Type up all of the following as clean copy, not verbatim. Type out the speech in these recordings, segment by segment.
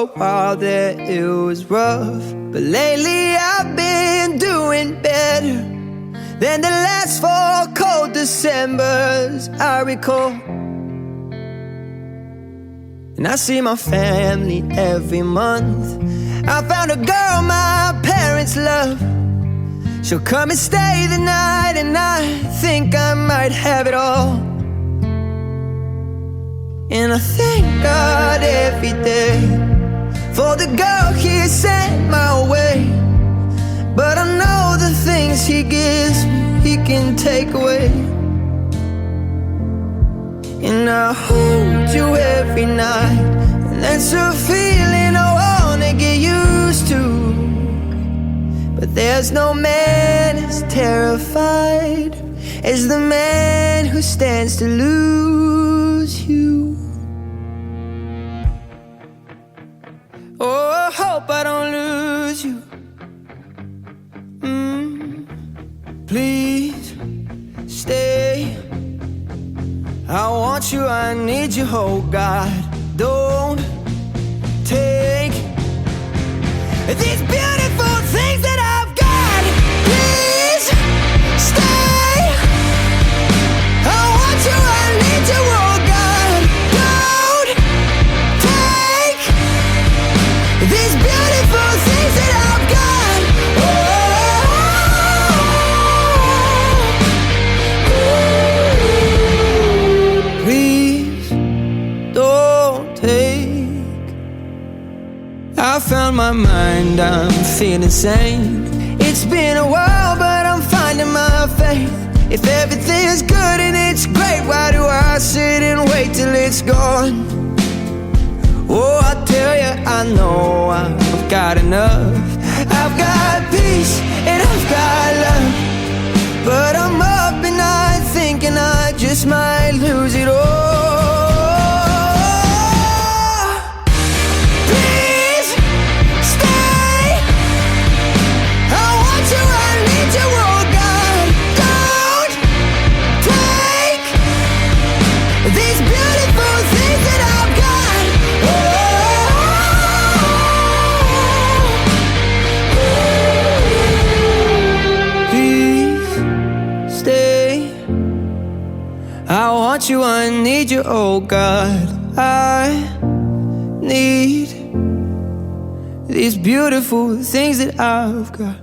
a while there it was rough, but lately I've been doing better than the last 4 cold Decembers I recall. And I see my family every month. I found a girl my parents love. She'll come and stay the night, and I think I might have it all. And I thank God every day for the girl He sent my way. But I know the things He gives me, He can take away. And I hold you every night, and that's a feeling I wanna get used to. But there's no man as terrified as the man who stands to lose you. Oh, I hope I don't lose you. Please stay. I want you, I need you, oh God. Don't take these beautiful things that I've got. Please stay. I want you, I need you, oh God. Don't take these beautiful things that I've got. Please don't take. I found my mind, I'm feeling sane. It's been a while, but I'm finding my faith. If everything's good and it's great, why do I sit and wait till it's gone? Oh, I tell you, I know I've got enough. I've got peace and I've got love, but I'm up at night thinking I just might lose it all. Please stay. I want you, I need you, oh God. Don't take these beautiful things that I've got. Please stay. I want you, I need you, oh God. I need these beautiful things that I've got.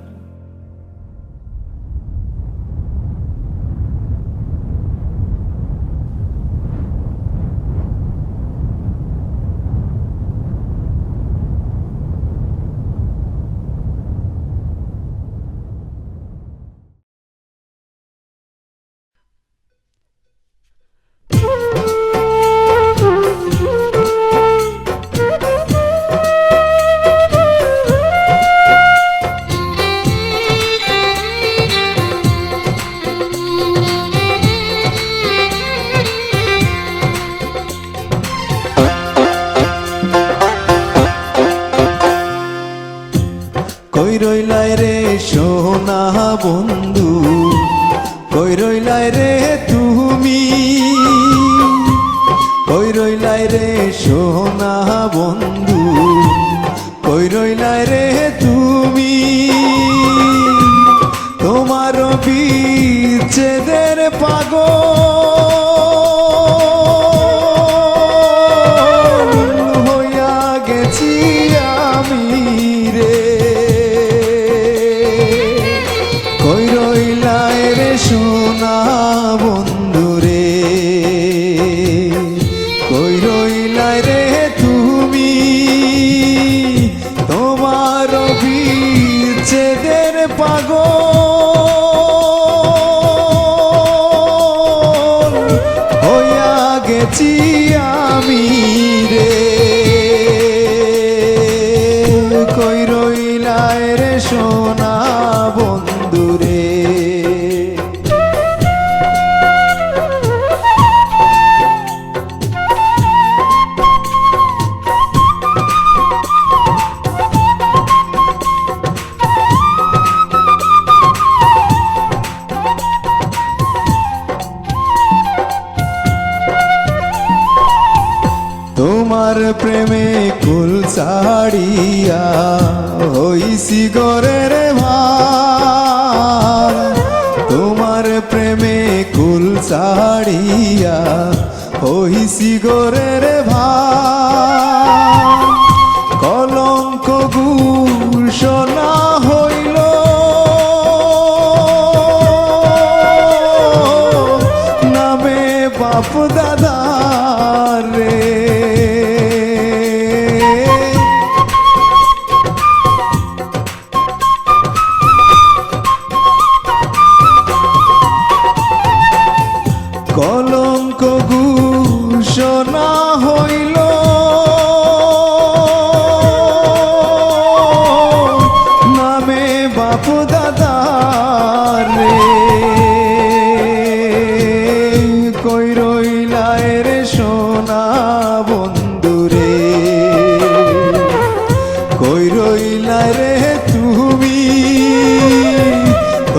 কই রইলাই রে সোনা বন্ধু, কই রইলাই রে তুমি, কই রইলাই রে সোনা বন্ধু, কই রইলাই রে তুমি। তোমার বিচ্ছেদের পাগল হইয়া গেছি আমি রে। কই রইলাই রে সোনা বন্ধু রে, কই রইলাই রে তুমি। তোমার বিচ্ছেদের পাগল হইয়া গেছি আমি রে। কই রইলাই রে সোনা বন্ধু রে। তোমার প্রেমে কুল ছাড়িয়া হইছি গোরের ভার, তোমার প্রেমে কুল ছাড়িয়া হইছি গোরের ভার। কলঙ্ক ঘোষণা হইল নামে বাপ দাদা